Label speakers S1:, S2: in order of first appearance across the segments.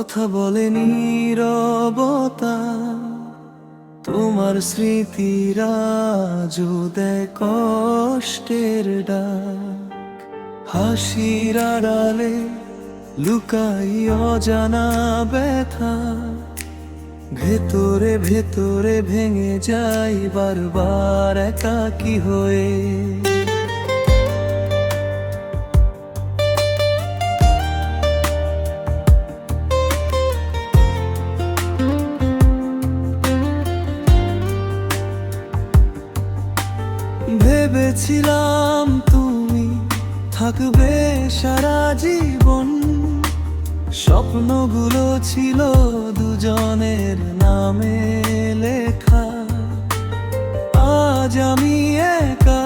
S1: কথা বলে নীরবতা, তোমার স্মৃতিরা দেয় কষ্টের ডাক। হাসির আড়ালে লুকাই অজানা ব্যথা, ভেতরে ভেতরে ভেঙে যাই বারবার একাকী হয়ে। ভেবেছিলাম তুমি থাকবে সারা জীবন, স্বপ্নগুলো ছিল দুজনের নামে লেখা। আজ আমি একা,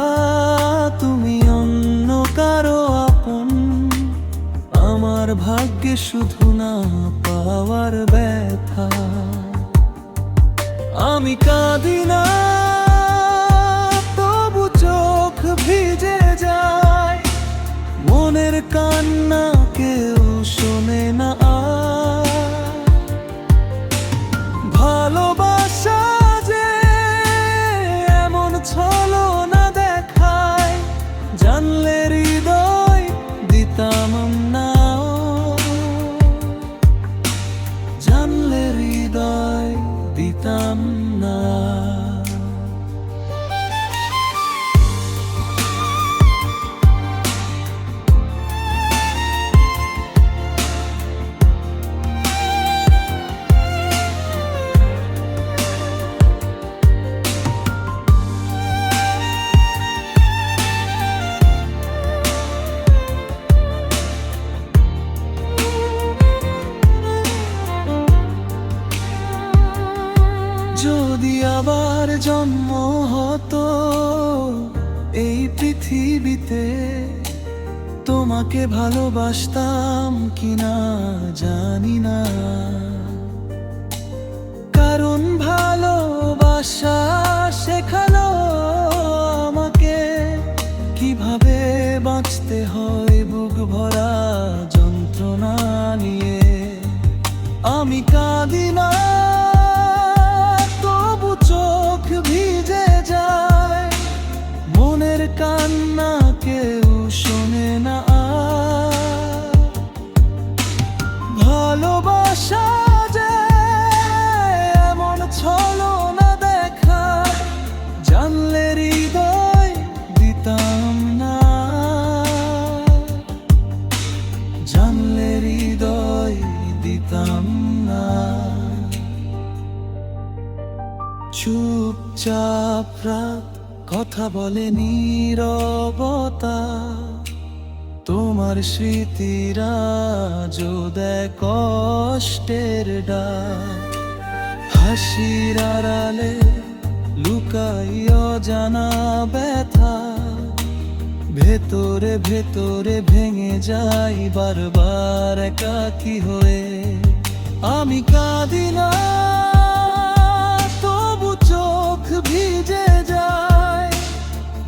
S1: তুমি অন্য কারো আপন, আমার ভাগ্যে শুধু না পাওয়ার ব্যথা। আমি কাঁদি না, তবু চোখ ভিজে যায়, মনের কান্না কেউ শোনে না। ভালোবাসা যে এমন ছলনা দেখায়, জানলে হৃদয় দিতাম না, জানলে হৃদয় দিতাম না। যদি আবার জন্ম হতো এই পৃথিবীতে, তোমাকে ভালোবাসতাম কিনা জানি না, কারণ ভালোবাসা শেখালো আমাকে কিভাবে বাঁচতে হয় বুক ভরা যন্ত্রণা নিয়ে। আমি কাঁদি না, ভিজে যায়, মনের কান্না কেউ শোনে না। ভালোবাসা যে এমন ছলনা দেখায়, জানলে হৃদয় দিতাম না, জানলে হৃদয় দিতাম না। চুপচাপ রাত কথা বলে নীরবতা, তোমার স্মৃতিরা দেয় কষ্টের ডাক। হাসির আড়ালে লুকাই অজানা ব্যথা, ভেতরে ভেতরে ভেঙে যাই বারবার একাকী হয়ে। আমি কাঁদি না, তবু চোখ ভিজে যায়,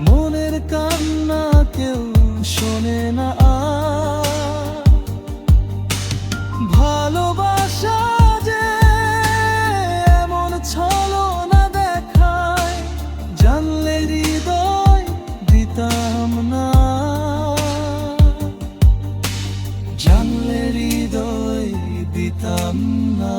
S1: মনের কান্না কেউ শোনে না। ভালোবাসা যে এমন ছলনা দেখায়, জানলে হৃদয় দিতাম না, জানলে হৃদয় দিতাম না।